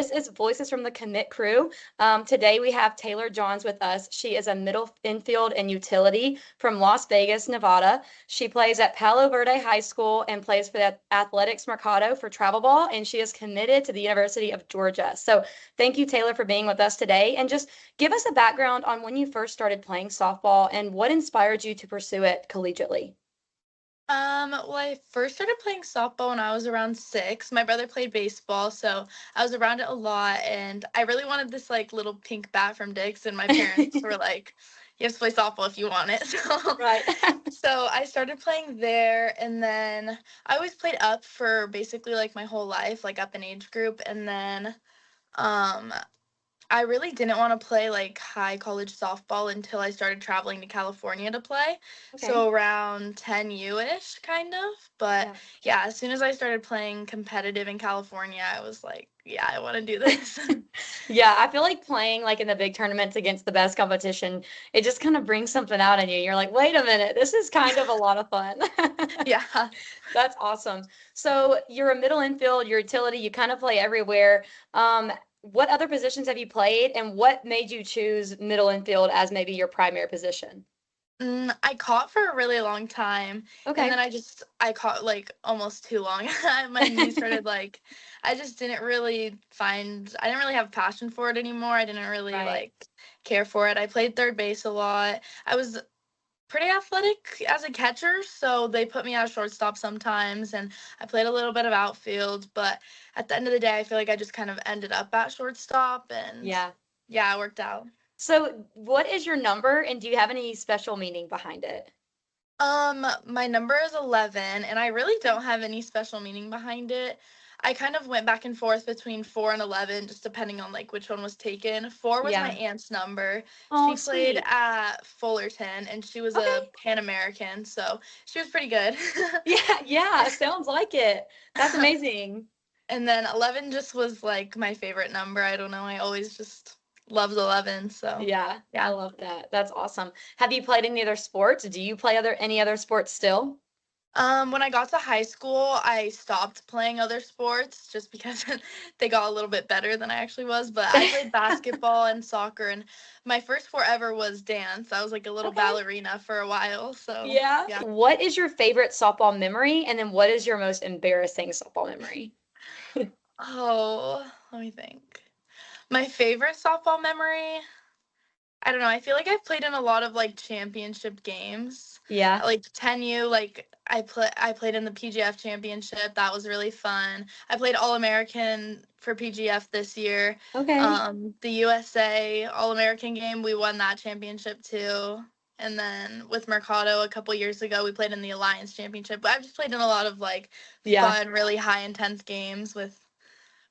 This is Voices from the Commit Crew. Today we have Taylor Johns with us. She is a middle infield and utility from Las Vegas, Nevada. She plays at Palo Verde High School and plays for the Athletics Mercado for travel ball, and she is committed to the University of Georgia. So thank you, Taylor, for being with us today. And just give us a background on when you first started playing softball and what inspired you to pursue it collegiately. Well, I first started playing softball when I was around 6. My brother played baseball, so I was around it a lot, and I really wanted this like little pink bat from Dick's, and my parents were like, "You have to play softball if you want it." So, Right. so I started playing there, and then I always played up for basically like my whole life, like up in age group, and then um I really didn't want to play like high college softball until I started traveling to California to play. Okay. So around 10U-ish kind of. But Yeah. yeah, as soon as I started playing competitive in California, I was like, yeah, I want to do this. Yeah, I feel like playing like in the big tournaments against the best competition, it just kind of brings something out in you. You're like, wait a minute, this is kind of a lot of fun. Yeah. That's awesome. So you're a middle infield, you're utility, you kind of play everywhere. What other positions have you played, and what made you choose middle infield as maybe your primary position? I caught for a really long time, and then Okay. I caught like almost too long. My knees started like I just didn't really I didn't really have passion for it anymore. I didn't really Right. like care for it. I played third base a lot. I was pretty athletic as a catcher, so they put me at shortstop sometimes, and I played a little bit of outfield, but at the end of the day, I feel like I just kind of ended up at shortstop, and Yeah. yeah, it worked out. So what is your number, and do you have any special meaning behind it? My number is 11, and I really don't have any special meaning behind it. I kind of went back and forth between 4 and 11, just depending on like which one was taken. 4 was my Yeah. aunt's number. Oh, She played sweet. at Fullerton, and she was a Okay. Pan American, so she was pretty good. Yeah, yeah, sounds like it. That's amazing. And then 11 just was like my favorite number. I don't know. I always just loved 11, so Yeah, I yeah. love that. That's awesome. Have you played any other sports? Do you play any other sports still? When I got to high school, I stopped playing other sports just because they got a little bit better than I actually was. But I played basketball and soccer, and my first sport ever was dance. I was like a little Okay. ballerina for a while. So, Yeah. yeah. What is your favorite softball memory? And then what is your most embarrassing softball memory? Oh, let me think. My favorite softball memory, I don't know. I feel like I've played in a lot of like championship games. Yeah. Like 10U, like I played in the PGF championship. That was really fun. I played All American for PGF this year. Okay. The USA All American game, we won that championship too. And then with Mercado a couple years ago, we played in the Alliance Championship. But I've just played in a lot of like Yeah. fun, really high intense games with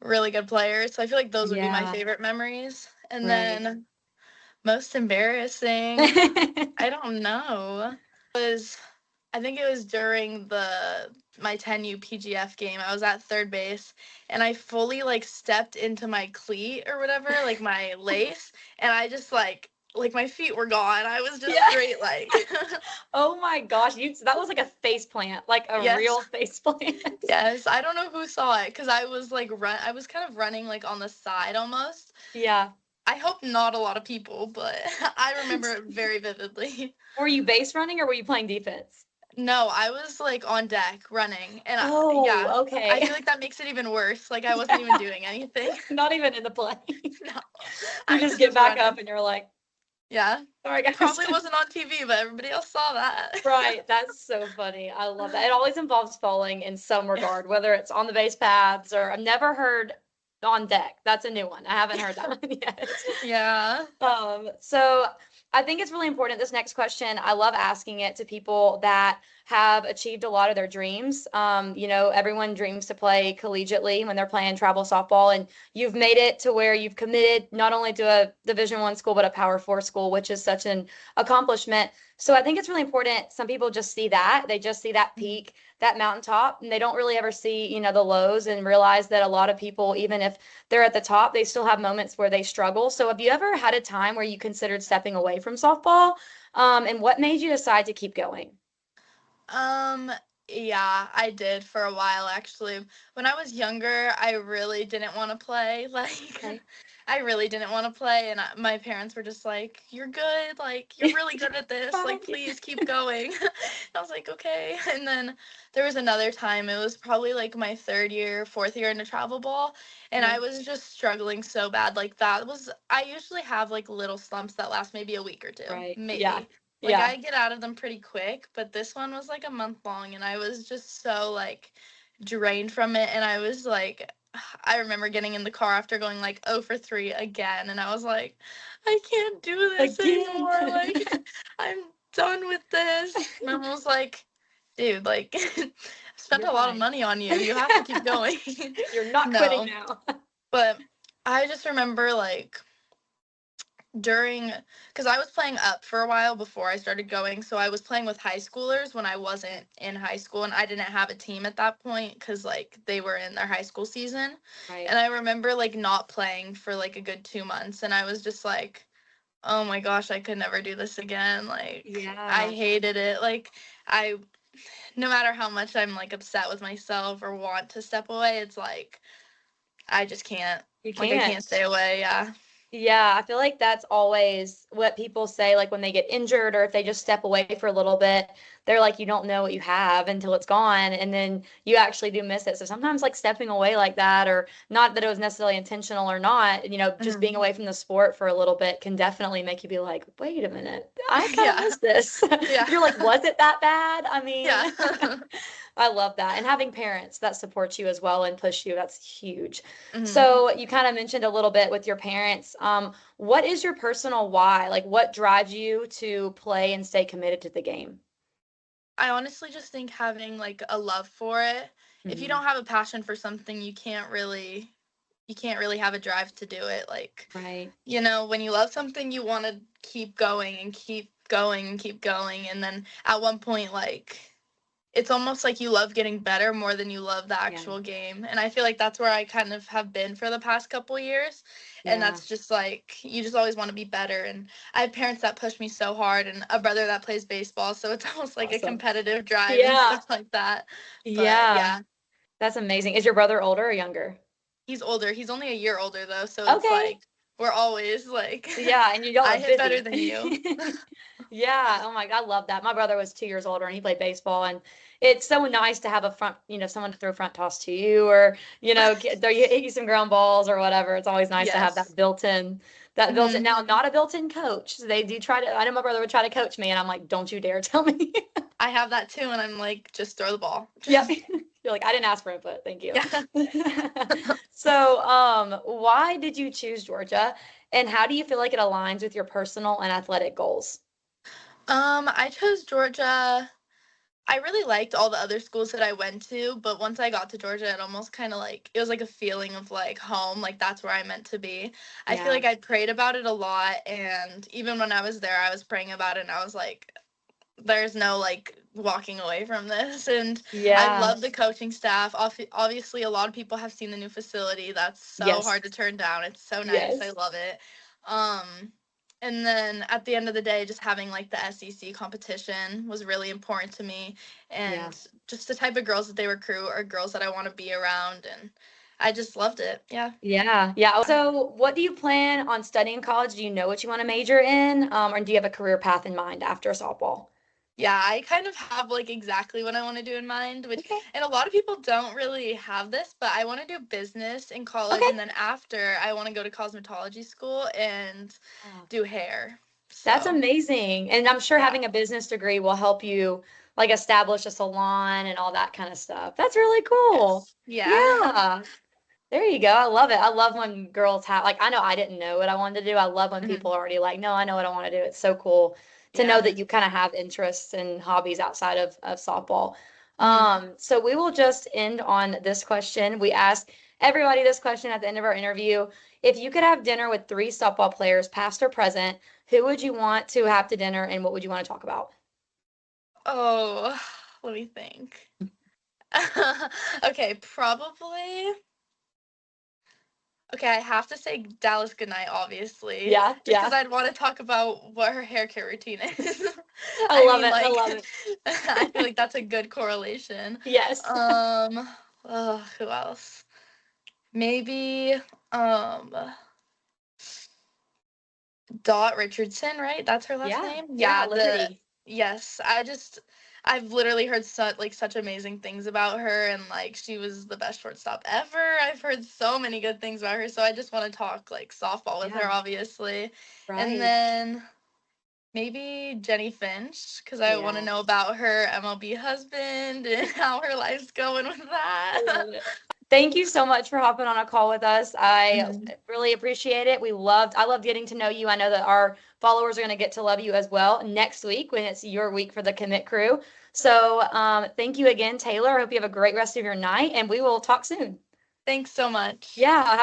really good players. So I feel like those would be my Yeah. favorite memories. And Right. then most embarrassing, I don't know. Was I think it was during the my 10U PGF game. I was at third base and I fully like stepped into my cleat or whatever, like my lace, and I just like my feet were gone. I was just Yeah. straight like Oh my gosh, you that was like a face plant, like a yes. real face plant. Yes, I don't know who saw it cuz I was like I was kind of running like on the side almost. Yeah. I hope not a lot of people, but I remember it very vividly. Were you base running or were you playing defense? No, I was like on deck running, and yeah, Oh, I okay. feel like that makes it even worse. Like I wasn't even Yeah. doing anything. Not even in the play. No, You I just was get just back up running. and you're like, Yeah, sorry guys. probably wasn't on TV, but everybody else saw that. Right. That's so funny. I love that. It always involves falling in some regard, whether it's on the base paths or I've never heard on deck. That's a new one. I haven't heard that one yet. Yeah. So I think it's really important. This next question, I love asking it to people that have achieved a lot of their dreams. Everyone dreams to play collegiately when they're playing travel softball, and you've made it to where you've committed not only to a Division I school, but a Power 4 school, which is such an accomplishment. So I think it's really important. Some people just see that. They just see that peak, that mountaintop, and they don't really ever see, the lows and realize that a lot of people, even if they're at the top, they still have moments where they struggle. So have you ever had a time where you considered stepping away from softball? And what made you decide to keep going? Um, Yeah, I did for a while actually. When I was younger, I really didn't want to play. Like, Okay. I really didn't want to play, and my parents were just like, "You're good. Like, you're really good at this. Fine. Like, please keep going." I was like, "Okay." And then there was another time. It was probably like my third year, fourth year into travel ball, and I Okay. was just struggling so bad. Like that was. I usually have like little slumps that last maybe a week or two, Right. Yeah. maybe. Like Yeah. I get out of them pretty quick, but this one was like a month long and I was just so like drained from it and I was like I remember getting in the car after going like 0 for 3 again and I was like I can't do this Again. anymore. Like I'm done with this. My mom was like, dude, like I spent You're a lot of fine. money on you. You have to keep going. You're not quitting No. now. But I just remember like during because I was playing up for a while before I started going, so I was playing with high schoolers when I wasn't in high school, and I didn't have a team at that point because like they were in their high school season. Right. And I remember like not playing for like a good 2 months, and I was just like, oh my gosh, I could never do this again. Like I Yeah. hated it. Like I, no matter how much I'm like upset with myself or want to step away, it's like I just can't. You Like I can't. can't stay away. Yeah. Yeah, I feel like that's always what people say, like when they get injured or if they just step away for a little bit, they're like, you don't know what you have until it's gone, and then you actually do miss it. So sometimes, like stepping away like that, or not that it was necessarily intentional or not, just being Mhm. away from the sport for a little bit can definitely make you be like, wait a minute, I kind of Yeah. miss this. Yeah. You're like, was it that bad? I mean, Yeah. I love that. And having parents that support you as well and push you, that's huge. Mhm. So you kind of mentioned a little bit with your parents. What is your personal why? Like what drives you to play and stay committed to the game? I honestly just think having like a love for it. If you Hmm. don't have a passion for something, you can't really have a drive to do it. Like, Right. when you love something, you want to keep going and keep going and keep going and then at one point like it's almost like you love getting better more than you love the Yeah. actual game. And I feel like that's where I kind of have been for the past couple years. And Yeah. that's just like you just always want to be better. And I have parents that push me so hard and a brother that plays baseball, so it's almost like a Awesome. competitive drive and Yeah. stuff like that. But Yeah. yeah, That's amazing. Is your brother older or younger? he's older. He's only a year older though, so it's Okay. like we're always like Yeah, and y'all I are hit better busy. than you. Yeah, oh my God, I love that. My brother was 2 years older and he played baseball, and it's so nice to have a someone to throw front toss to you, or throw you hit you some ground balls or whatever. It's always nice to have Yes. that built-in. Hmm. Now, not a built-in coach. They do try to. I know my brother would try to coach me, and I'm like, don't you dare tell me. I have that too, and I'm like, just throw the ball. Yep. You're like, I didn't ask for input. Thank you. Yeah. So, why did you choose Georgia, and how do you feel like it aligns with your personal and athletic goals? I chose Georgia. I really liked all the other schools that I went to, but once I got to Georgia, it almost kind of like it was like a feeling of like home, like that's where I meant to be. I feel Yeah. like I prayed about it a lot, and even when I was there, I was praying about it, and I was like, there's no like walking away from this. And I Yeah. love the coaching staff. Obviously, a lot of people have seen the new facility. That's so Yes. hard to turn down. It's so nice. I Yes. love it. And then at the end of the day, just having like the SEC competition was really important to me. Yeah. And just the type of girls that they recruit are girls that I want to be around. And I just loved it. Yeah. Yeah. Yeah. So, what do you plan on studying in college? Do you know what you want to major in? Or do you have a career path in mind after softball? Yeah, I kind of have like exactly what I want to do in mind, which, Okay. and a lot of people don't really have this, but I want to do business in college, Okay. and then after I want to go to cosmetology school and Wow. do hair. That's So, amazing. And I'm sure yeah. having a business degree will help you like establish a salon and all that kind of stuff. That's really cool. Yes. Yeah. Yeah. There you go. I love it. I love when girls have, like, I know I didn't know what I wanted to do. I love when Mhm. people are already like, no, I know what I want to do. It's so cool to know Yeah. that you kind of have interests and hobbies outside of softball. Hmm. So we will just end on this question. We ask everybody this question at the end of our interview. If you could have dinner with three softball players, past or present, who would you want to have to dinner and what would you want to talk about? Oh, let me think. Okay, probably. Okay, I have to say Dallas Goodnight, obviously, Yeah, just because yeah. I'd want to talk about what her hair care routine is. I love mean, it. I like, love it. I feel like that's a good correlation. Yes. Who else? Maybe, Dot Richardson, right? That's her last Yeah. name? Yeah. The Liberty. yes, I've literally heard such amazing things about her, and like she was the best shortstop ever. I've heard so many good things about her, so I just want to talk like softball with her, Yeah. obviously. And Right. then maybe Jenny Finch, because I want to Yeah. know about her MLB husband and how her life's going with I that. love it. Thank you so much for hopping on a call with us. I Mhm. really appreciate it. I loved getting to know you. I know that our followers are going to get to love you as well next week when it's your week for the Commit Crew. So, thank you again, Taylor. I hope you have a great rest of your night, and we will talk soon. Thanks so much. Yeah. Have